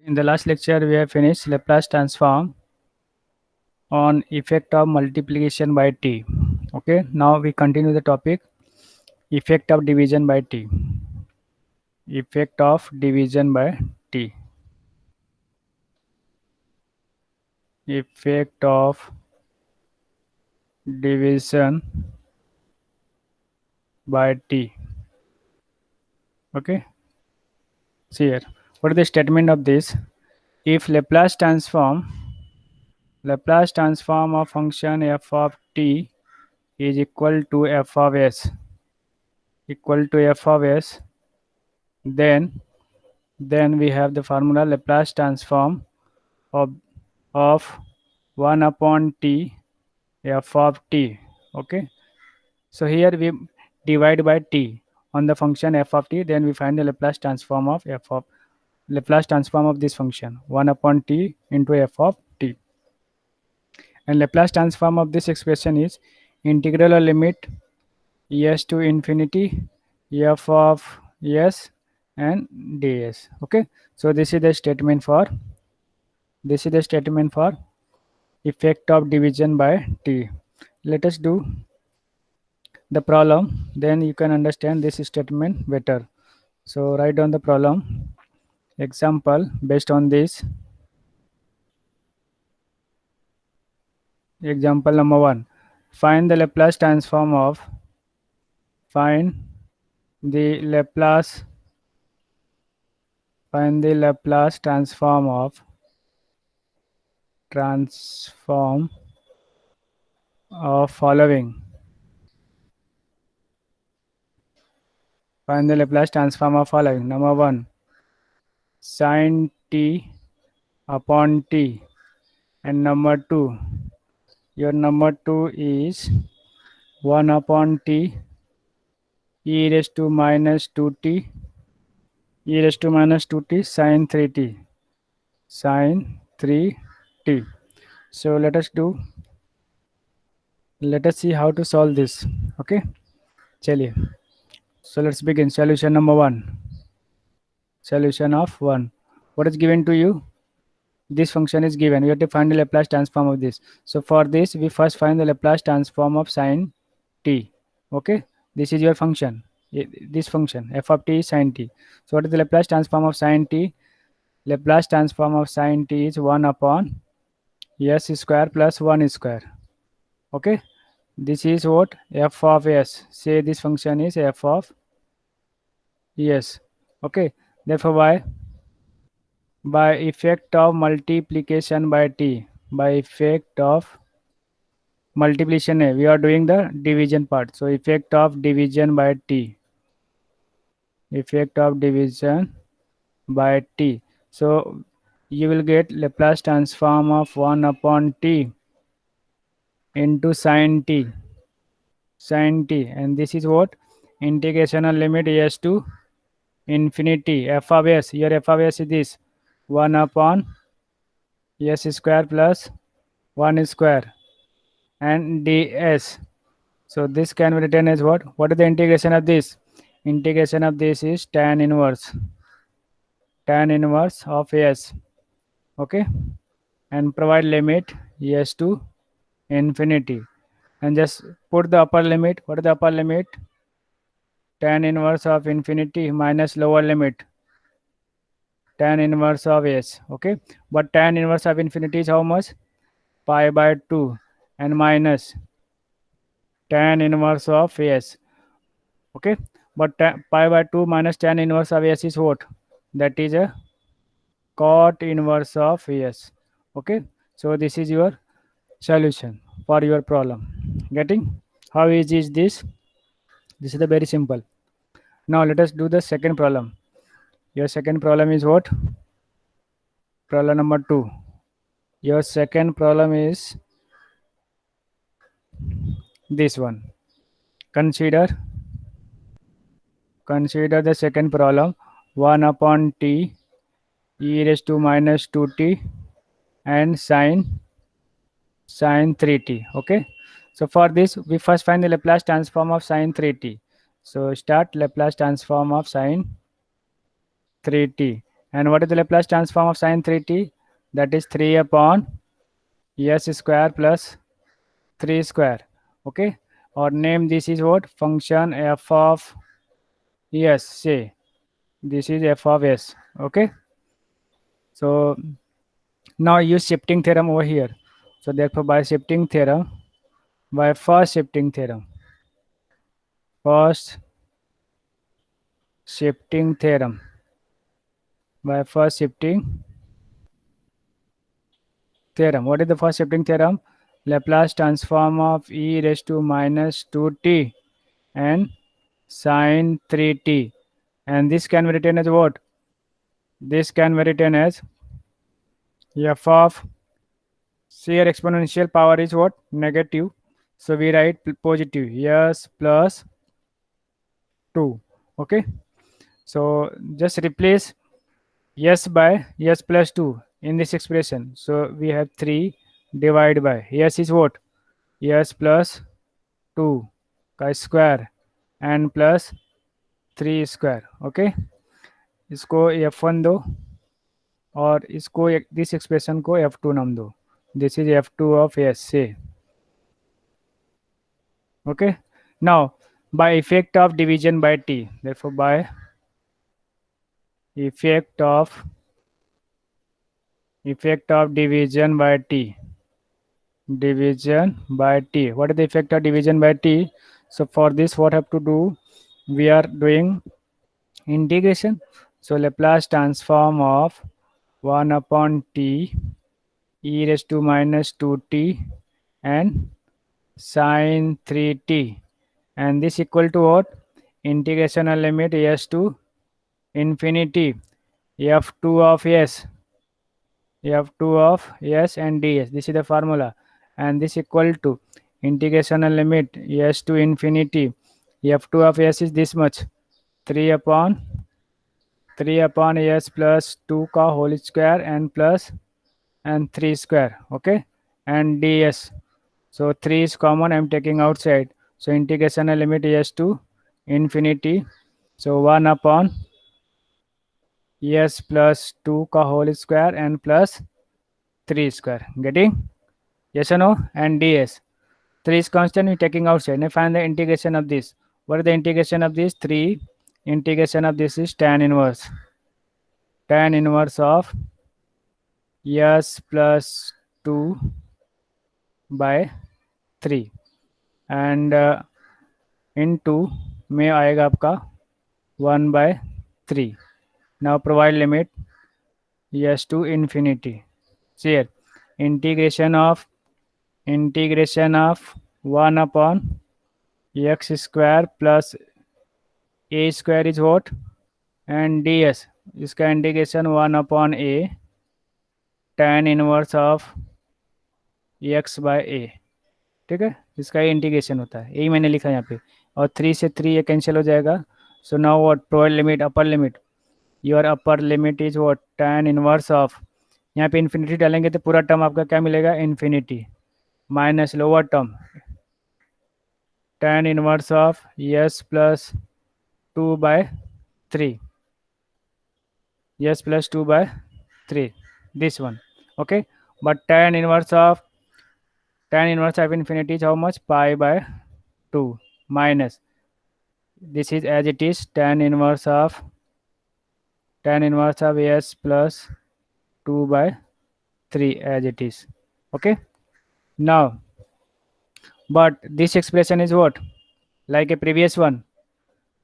In the last lecture, we have finished Laplace transform on effect of multiplication by t. Okay, now we continue the topic effect of division by t. Effect of division by t. Effect of division by t. Okay, see here. What is the statement of this? If Laplace transform of function f of t is equal to f of s then we have the formula Laplace transform of of 1 upon t f of t. Okay, so here we divide by t on the function f of t, then we find the Laplace transform of this function 1 upon t into f of t, and Laplace transform of this expression is integral or limit s to infinity f of s and ds. Okay, so this is the statement for effect of division by t. Let us do the problem, then you can understand this statement better. So write down the problem. Example based on this. Example number 1. Find the Laplace transform of find the Laplace transform of following. Find the Laplace transform of following. Number 1, sin t upon t, and number 2, your number 2 is 1 upon t e raised to minus 2t sin 3t. So let us see how to solve this. Okay, chaliye. So let's begin. Solution number 1. Solution of 1. What is given to you? This function is given. We have to find the Laplace transform of this. So for this, we first find the Laplace transform of sin t. Okay, this is your function. This function f of t is sin t. So what is the Laplace transform of sin t? Laplace transform of sin t is 1 upon s square plus 1 square. Okay, this is what? F of s. Say this function is f of s. Okay, therefore by effect of multiplication by t, by effect of multiplication, we are doing the division part. So effect of division by t, effect of division by t. So you will get Laplace transform of 1 upon t into sin t, and this is what? Integrational limit s to infinity f of s. Here f of s is this 1 upon s square plus 1 square and ds. So this can be written as what? What is the integration of this? Integration of this is tan inverse of s. Okay, and provide limit s to infinity, and just put the upper limit. What is the upper limit? Tan inverse of infinity minus lower limit tan inverse of s. Okay, but tan inverse of infinity is how much? Pi by 2 and minus tan inverse of s. Okay, but pi by 2 minus tan inverse of s is what? That is a cot inverse of s. Okay, so this is your solution for your problem. Getting? How easy is this? This is the very simple. Now let us do the second problem. Your second problem is what? Problem number 2. Your second problem is this one. Consider the second problem. 1 upon t e raised to minus 2t and sin 3t. Okay, so for this we first find the Laplace transform of sin 3t. So start Laplace transform of sin 3t, And what is the Laplace transform of sine 3t? That is 3 upon s square plus 3 square. Okay, or name this is what? Function f of s. Say this is f of s. Okay, so now use shifting theorem over here. So therefore by shifting theorem, by first shifting theorem, first shifting theorem, by first shifting theorem. What is the first shifting theorem? Laplace transform of e raised to minus 2t and sine 3t. And this can be written as what? This can be written as f of shear exponential power is what? Negative. So we write positive s plus 2. Okay. So just replace s by s plus 2 in this expression. So we have 3 divided by s is what? S plus 2 का square and plus 3 square. Okay, इसको f1 दो और इसको this expression को f2 नाम दो. This is f2 of s से. Okay, now by effect of division by t, therefore by effect of division by t, division by t. What is the effect of division by t? So for this what have to do? We are doing integration. So Laplace transform of 1 upon t e raised to minus 2t and sine 3t, and this equal to what? Integrational limit s to infinity f2 of s, f2 of s and ds. This is the formula, and this equal to integrational limit s to infinity f2 of s is this much, 3 upon s plus 2 का whole square and plus and 3 square. Okay, and ds. So 3 is common, I'm taking outside. So integrational limit s to infinity. So 1 upon s plus 2 का whole square and plus 3 square. Getting? Yes or no? And ds. 3 is constant, we're taking outside. Now find the integration of this. What is the integration of this? 3. Integration of this is tan inverse. Tan inverse of s plus 2 by 3 and into में आएगा आपका 1 by 3. Now provide limit s to infinity. Here integration of 1 upon x square plus a square is what? And ds. इसका integration 1 upon a tan inverse of x by a. ठीक है, इसका ये integration होता है, यही मैंने लिखा यहाँ पे. और 3 से 3 ये कैंसिल हो जाएगा. So now what? Provide limit, upper limit. Your upper limit is what? tan inverse of, यहाँ पे इन्फिनिटी डालेंगे तो पूरा टर्म आपका क्या मिलेगा? Infinity minus lower term tan inverse of s plus 2 by 3, s plus 2 by 3, this one. Okay, but tan inverse of infinity is how much? Pi by 2 minus, this is as it is, tan inverse of s plus 2 by 3 as it is. Okay, now but this expression is what? Like a previous one,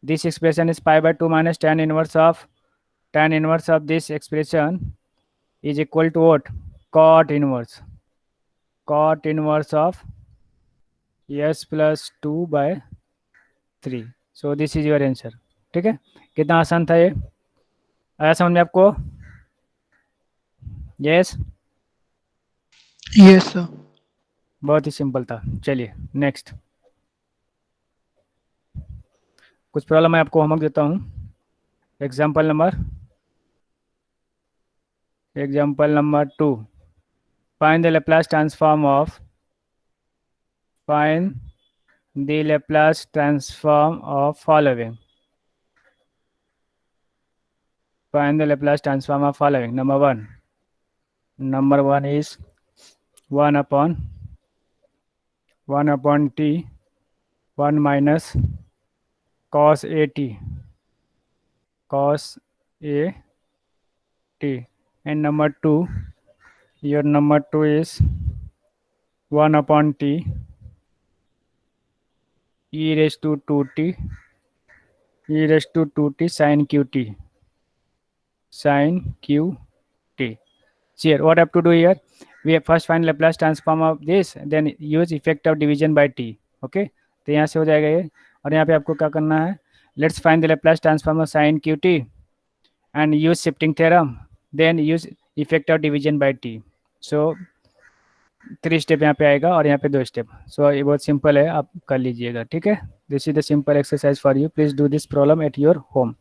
this expression is pi by 2 minus tan inverse of this expression is equal to what? Cot inverse of s plus 2 by 3. So this is your answer. ठीक है, कितना आसान था ये? आया समझ में आपको? Yes, Yes, sir. बहुत ही सिंपल था. चलिए नेक्स्ट. कुछ प्रॉब्लम मैं आपको होमवर्क देता हूँ. Example number 2. Find the Laplace transform of following. Find the Laplace transform of following. Number one is 1 upon t 1 minus cos a t, cos a t. And number two, your number two is 1 upon t e raised to 2t sin qt, sin qt. Here, what I have to do here? We have first find Laplace transform of this, then use effect of division by t. Okay, तो यहाँ से हो जाएगा ये, और यहाँ पे आपको क्या करना है? Let's find the Laplace transform of sin qt and use shifting theorem, then use effect of division by t. So 3 step यहाँ पे आएगा और यहाँ पे 2 स्टेप. सो ये बहुत सिंपल है, आप कर लीजिएगा. ठीक है, this is the simple exercise for you. Please do this problem at your home.